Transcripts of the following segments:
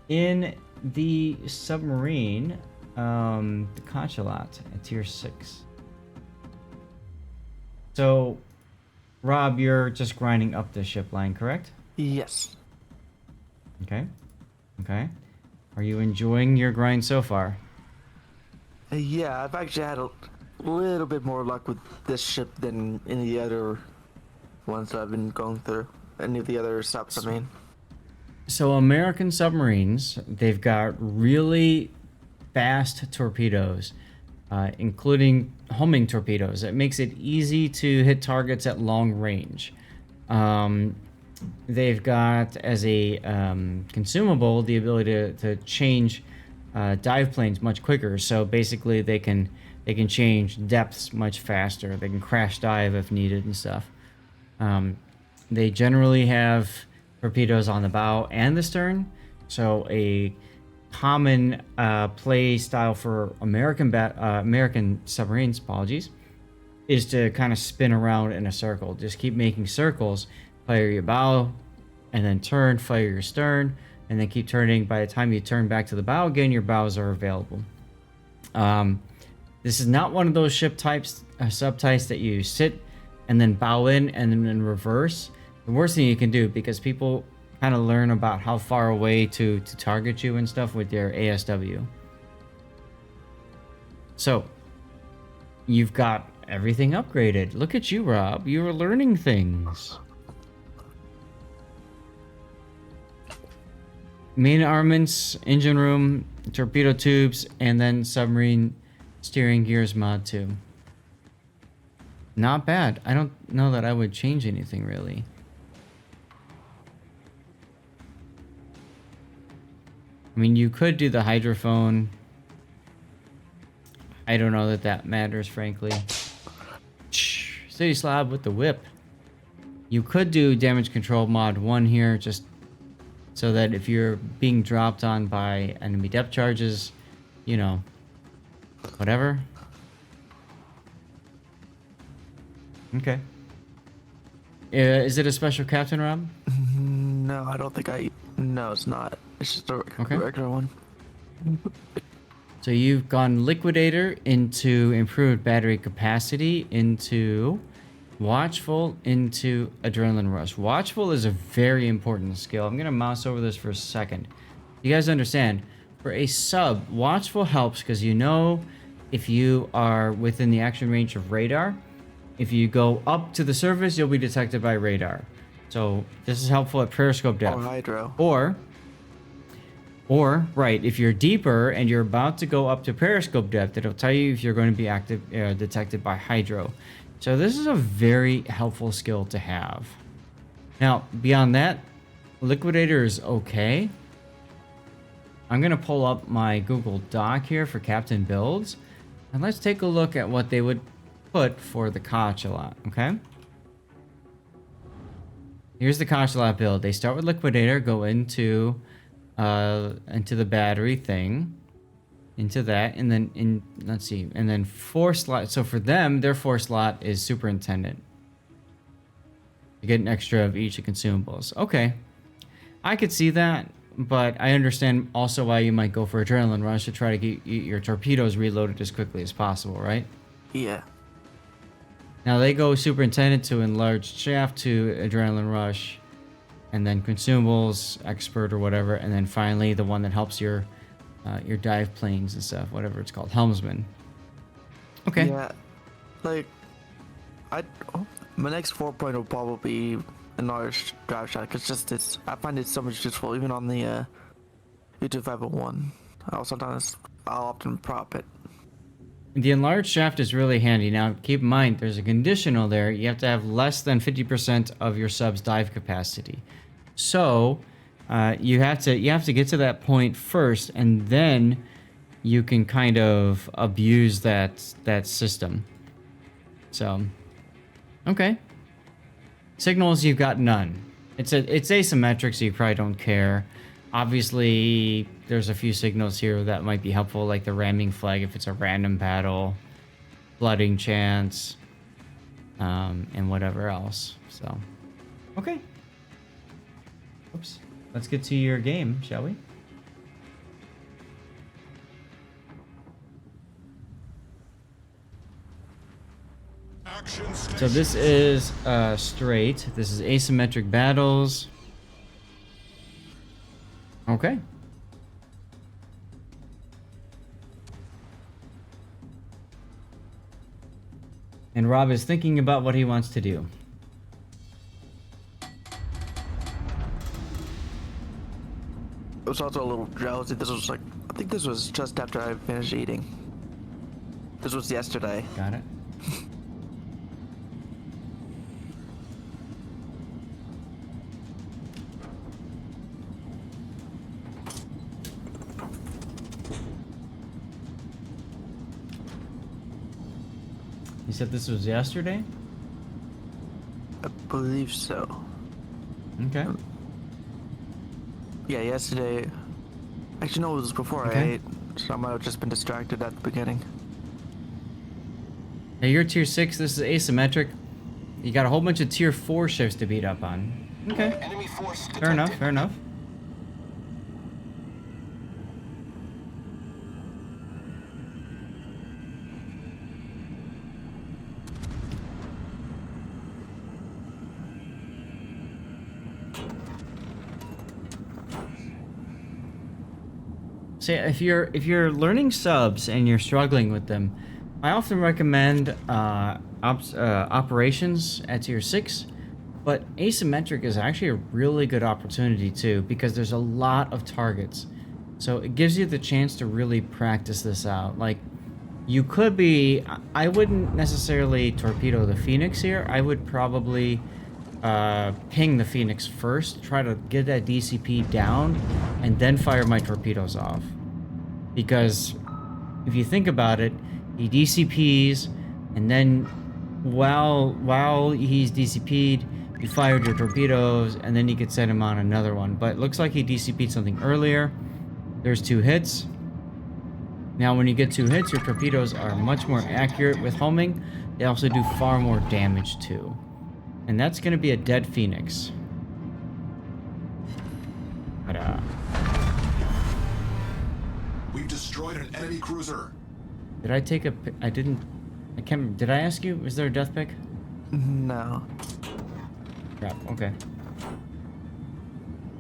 In the submarine, the Cachalot at tier 6. So, Rob, you're just grinding up the ship line, correct? Yes. Okay. Okay. Are you enjoying your grind so far? Yeah, I've actually had a little bit more luck with this ship than any of the other ones that I've been going through. Any of the other subs, I mean. So, American submarines, they've got really fast torpedoes, including homing torpedoes. It makes it easy to hit targets at long range. Um, they've got as a consumable the ability to change dive planes much quicker. So basically, they can change depths much faster. They can crash dive if needed and stuff. Um, they generally have torpedoes on the bow and the stern. So a common play style for American submarines, apologies, is to kind of spin around in a circle. Just keep making circles. Fire your bow, and then turn. Fire your stern, and then keep turning. By the time you turn back to the bow again, your bows are available. This is not one of those ship types, subtypes that you sit and then bow in and then in reverse. The worst thing you can do, because people kind of learn about how far away to target you and stuff with their ASW. So, you've got everything upgraded. Look at you, Rob. You're learning things. Main armaments, engine room, torpedo tubes, and then submarine steering gears mod 2. Not bad. I don't know that I would change anything really. I mean, you could do the hydrophone. I don't know that that matters, frankly. City slab with the whip. You could do damage control mod 1 here, just so that if you're being dropped on by enemy depth charges, you know, whatever. Okay. Is it a special captain, Rob? No, I don't think I. No, it's not. It's just a regular one. So you've gone liquidator into improved battery capacity into watchful into adrenaline rush. Watchful is a very important skill. I'm gonna mouse over this for a second. You guys understand? For a sub, watchful helps because you know if you are within the action range of radar. If you go up to the surface, you'll be detected by radar. So this is helpful at periscope depth. Or hydro. Or right, if you're deeper and you're about to go up to periscope depth, it'll tell you if you're going to be detected by hydro. So this is a very helpful skill to have. Now, beyond that, liquidator is okay. I'm going to pull up my Google Doc here for captain builds. And let's take a look at what they would put for the Cachalot, okay? Here's the Cachalot build. They start with liquidator, go into the battery thing, into that, and then let's see, and then 4 slot. So for them, their 4 slot is superintendent. You get an extra of each of consumables. Okay, I could see that, but I understand also why you might go for adrenaline rush to try to get your torpedoes reloaded as quickly as possible, right? Yeah. Now they go superintendent to enlarged shaft to adrenaline rush, and then consumables, expert or whatever, and then finally the one that helps your dive planes and stuff, whatever it's called, helmsman. Okay. Yeah. Like, my next 4 will probably be enlarged drive shaft because I find it so much useful even on the YouTube 501. I'll often prop it. The enlarged shaft is really handy. Now, keep in mind, there's a conditional there. You have to have less than 50% of your sub's dive capacity. So, you have to get to that point first, and then you can kind of abuse that system. So, okay. Signals, you've got none. It's asymmetric, so you probably don't care. Obviously, there's a few signals here that might be helpful, like the ramming flag if it's a random battle, flooding chance, and whatever else. So, okay. Oops. Let's get to your game, shall we? So this is Strait. This is asymmetric battles. Okay. And Rob is thinking about what he wants to do. I was also a little drowsy. This was like, I think this was just after I finished eating. This was yesterday. Got it. You said this was yesterday? I believe so. Okay. Yeah, yesterday. Actually, no, it was before I Okay. ate, so I might have just been distracted at the beginning. Hey, you're tier 6. This is asymmetric. You got a whole bunch of tier 4 ships to beat up on. Okay. Enemy force Fair enough, detected. fair enough. So if you're learning subs and you're struggling with them, I often recommend operations at tier 6, but asymmetric is actually a really good opportunity too because there's a lot of targets. So it gives you the chance to really practice this out. Like you could be, I wouldn't necessarily torpedo the Phoenix here. I would probably ping the Phoenix first, try to get that DCP down, and then fire my torpedoes off. Because if you think about it, he DCPs, and then while he's DCP'd, you fired your torpedoes, and then you could set him on another one. But it looks like he DCP'd something earlier. There's 2 hits. Now when you get 2 hits, your torpedoes are much more accurate with homing. They also do far more damage too. And that's going to be a dead Phoenix. But, We've destroyed an enemy cruiser. did I take a... I didn't... I can't remember. Did I ask you? Was there a death pick? No. Crap. Okay.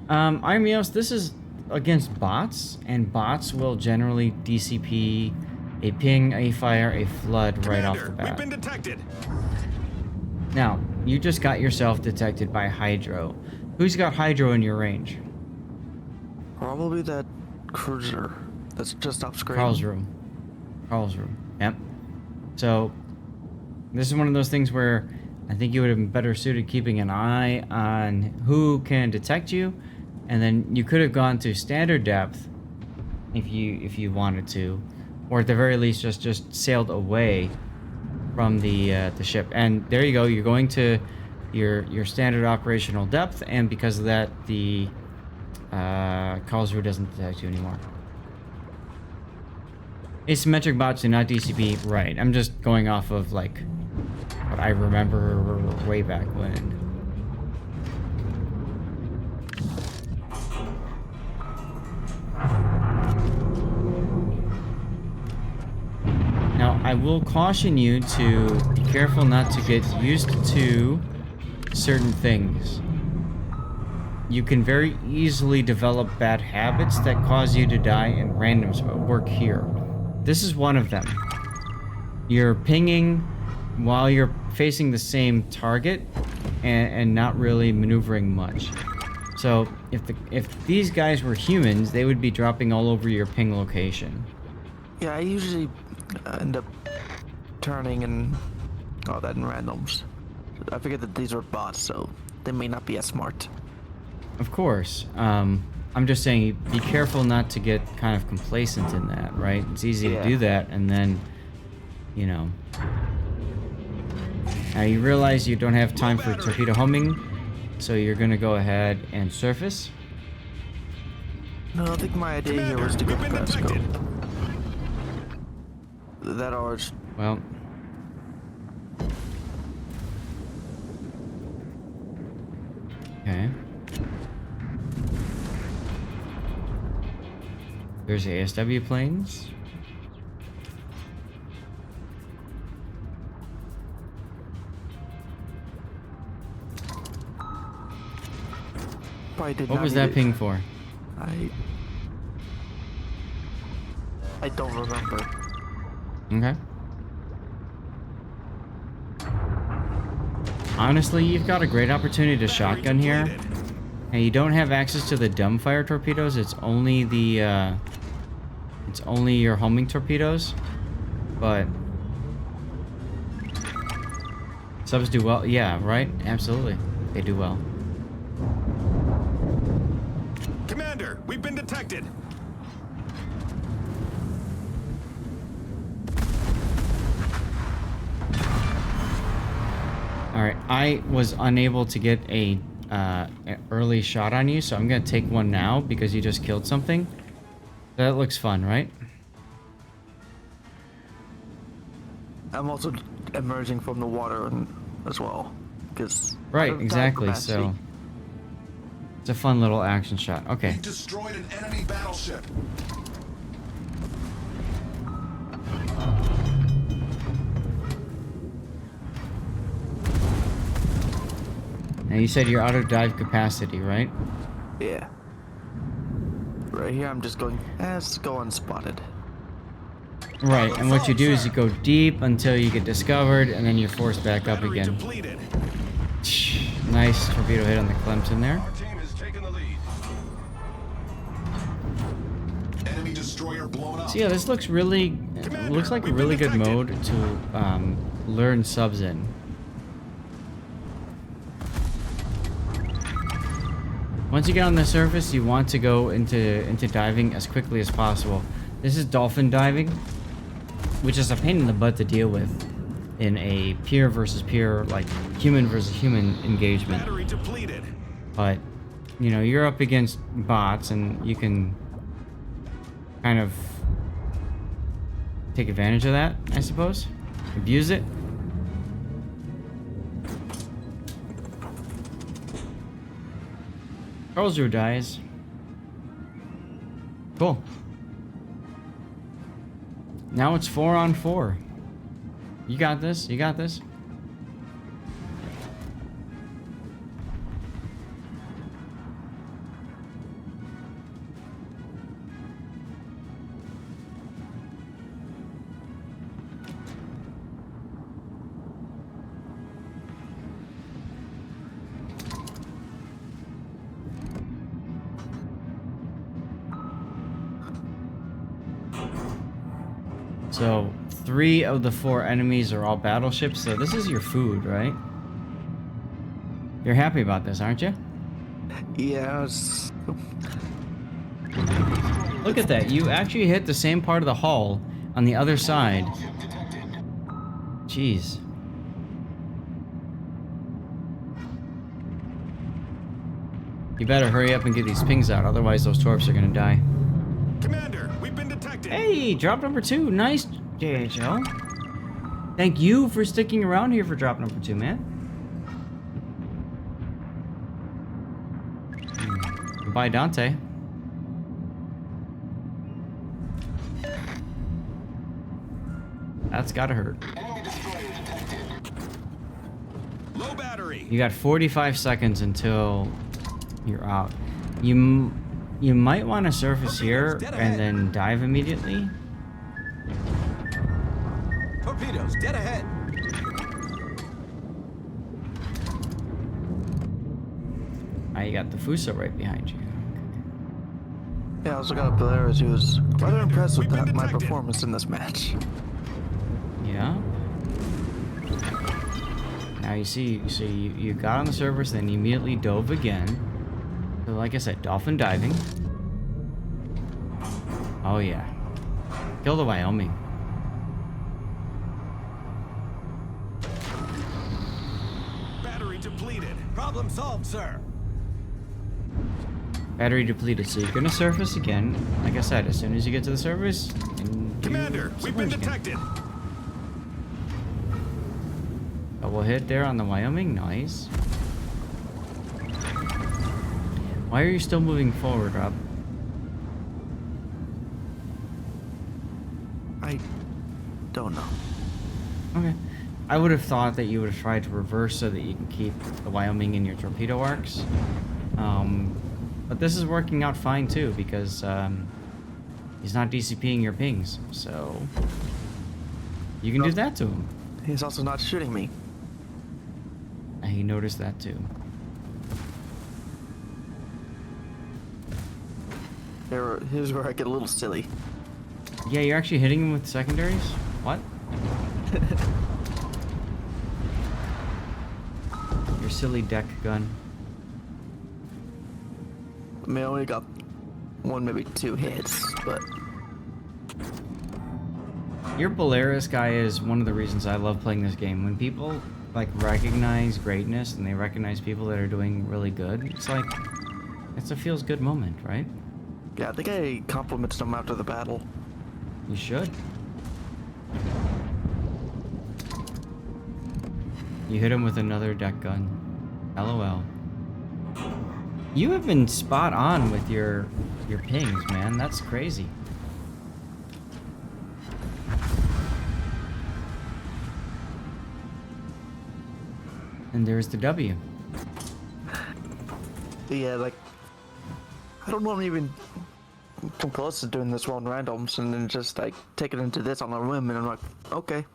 Irmios, this is against bots, and bots will generally DCP a ping, a fire, a flood right off the Commander, we've bat. been detected. Now, you just got yourself detected by Hydro. Who's got Hydro in your range? Probably that cruiser that's just off screen. Carl's room. Carl's room. Yep. So, this is one of those things where I think you would have been better suited keeping an eye on who can detect you, and then you could have gone to standard depth if you wanted to, or at the very least just sailed away from the ship. And there you go. You're going to your standard operational depth, and because of that, the Karlsruhe doesn't detect you anymore. Asymmetric bots do not DCP. Right. I'm just going off of like what I remember way back when. Now, I will caution you to be careful not to get used to certain things. You can very easily develop bad habits that cause you to die in randoms work here. This is one of them. You're pinging while you're facing the same target and not really maneuvering much. So if these guys were humans, they would be dropping all over your ping location. Yeah, I usually end up turning and all that in randoms. I figured that these were bots, so they may not be as smart. Of course. I'm just saying, be careful not to get kind of complacent in that, right? It's easy to do that, and then, you know. Now you realize you don't have time for torpedo homing, so you're gonna go ahead and surface. No, I think my idea here was to go to Glasgow. That ours. Well. Okay. There's ASW planes. probably did What not was need that it. ping for? I don't remember. Okay. Honestly, you've got a great opportunity to shotgun here. And you don't have access to the dumbfire torpedoes. It's only the it's only your homing torpedoes. But subs do well. Yeah, right? Absolutely. They do well. Commander, we've been detected. Alright, I was unable to get a an early shot on you, so I'm gonna take one now because you just killed something. That looks fun, right? I'm also emerging from the water as well, because Right, exactly. So it's a fun little action shot. Okay. We've destroyed an enemy battleship. Now you said you're out of dive capacity, right? Yeah. Right here, I'm just going. Let's go unspotted. Right, and what you do is you go deep until you get discovered, and then you're forced back up Battery again. depleted. Nice torpedo hit on the Clemson there. Our team has taken the lead. Enemy destroyer blown up. So yeah, this looks really, looks like a really good mode to learn subs in. Once you get on the surface, you want to go into diving as quickly as possible. This is dolphin diving, which is a pain in the butt to deal with in a peer versus peer, like human versus human engagement. Battery depleted. But, you know, you're up against bots and you can kind of take advantage of that, I suppose. Abuse it. Karlsruhe dies. Cool. Now it's 4 on 4. You got this. You got this. So, 3 of the 4 enemies are all battleships, so this is your food, right? You're happy about this, aren't you? Yeah, it's... Look at that, you actually hit the same part of the hull on the other side. Jeez. You better hurry up and get these pings out, otherwise those torps are gonna die. Commander, we've been detected. Hey, drop number 2. Nice, JHL. Thank you for sticking around here for drop number 2, man. Goodbye, Dante. That's gotta hurt. Low battery. You got 45 seconds until you're out. You might want to surface here and then dive immediately. Torpedoes dead ahead. Ah, you got the Fuso right behind you. Yeah, I also got Polaris, who was rather impressed with my performance in this match. Yeah. Now you see, so you got on the surface, then you immediately dove again. So like I said, dolphin diving. Oh yeah. Kill the Wyoming. Battery depleted. Problem solved, sir. Battery depleted, so you're gonna surface again. Like I said, as soon as you get to the surface, and Commander, we've been detected. Double hit there on the Wyoming, nice. Why are you still moving forward, Rob? I don't know. Okay. I would have thought that you would have tried to reverse so that you can keep the Wyoming in your torpedo arcs. But this is working out fine too because he's not DCPing your pings, so you can do that to him. He's also not shooting me. And he noticed that too. Here's where I get a little silly. Yeah, you're actually hitting him with secondaries? What? Your silly deck gun. I mean, I only got one, maybe two hits, but Your Polaris guy is one of the reasons I love playing this game. When people like recognize greatness and they recognize people that are doing really good, it's like it's a feels good moment, right? yeah, I think I complimented him after the battle. You should. You hit him with another deck gun. LOL. You have been spot on with your pings, man. That's crazy. And there's the W. Yeah, like I don't normally even come close to doing this on randoms, and then just like take it into this on a whim, and I'm like, okay.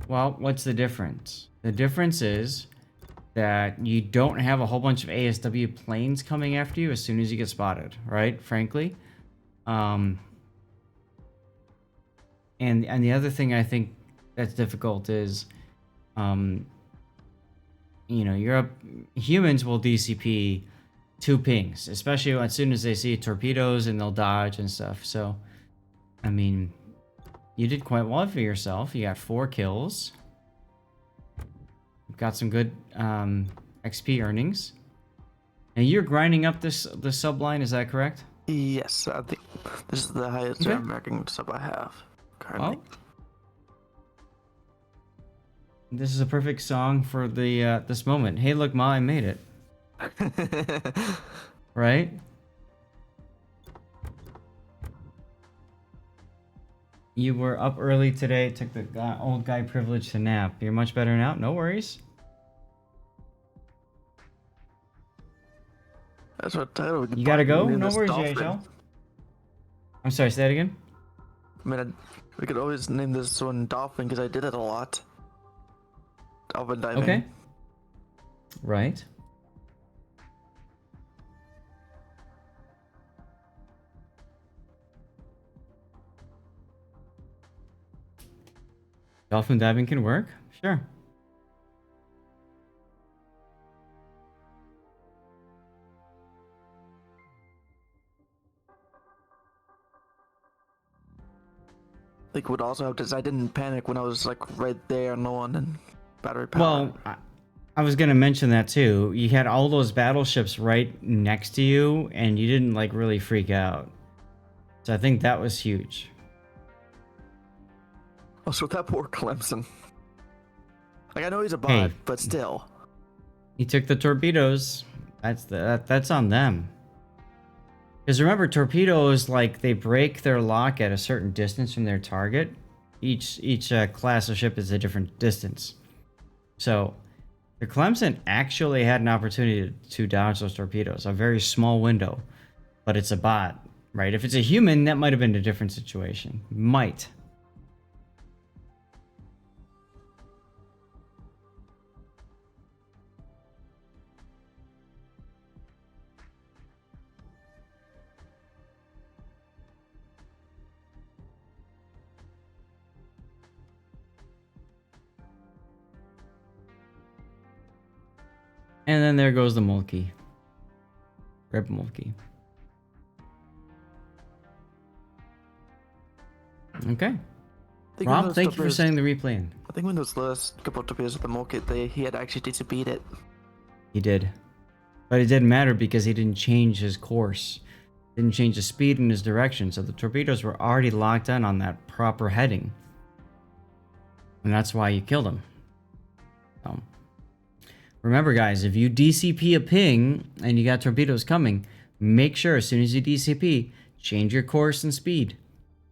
Well, what's the difference? The difference is that you don't have a whole bunch of ASW planes coming after you as soon as you get spotted, right? Frankly. And the other thing I think that's difficult is, you know, humans will DCP 2 pings, especially as soon as they see torpedoes and they'll dodge and stuff. So, I mean, you did quite well for yourself. You got 4 kills. Got some good XP earnings. And you're grinding up the subline, is that correct? Yes, I think this is the highest Okay. American sub I have currently. Oh. This is a perfect song for the this moment. Hey, look, Ma, I made it. Right? You were up early today, took the old guy privilege to nap. You're much better now? No worries. That's what title we could You gotta go? probably name No this worries, Dolphin. JHL. I'm sorry, say that again? I mean, we could always name this one Dolphin because I did it a lot. Dolphin diving. Okay. Right. Dolphin diving can work? Sure. Like would also help is I didn't panic when I was like right there and low on and battery power. Well, I was gonna mention that too. You had all those battleships right next to you, and you didn't like really freak out. So I think that was huge. Also, that poor Clemson. Like I know he's a bot, Hey. but still. He took the torpedoes. That's on them. Because remember, torpedoes, like, they break their lock at a certain distance from their target. Each class of ship is a different distance. So, the Clemson actually had an opportunity to dodge those torpedoes. A very small window. But it's a bot, right? If it's a human, that might have been a different situation. Might. And then there goes the Mulkey. Rip Mulkey. Okay. I think when Rob, those thank you for torpedoes- sending the replay in. I think when those last couple of torpedoes with the Mulkey, he had actually DCP'd it. He did. But it didn't matter because he didn't change his course. Didn't change his speed and his direction. So the torpedoes were already locked in on that proper heading. And that's why you killed him. So, remember guys, if you DCP a ping and you got torpedoes coming, make sure as soon as you DCP, change your course and speed.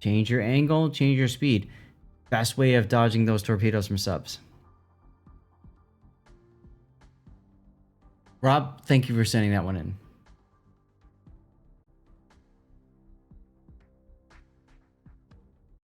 Change your angle, change your speed. Best way of dodging those torpedoes from subs. Rob, thank you for sending that one in.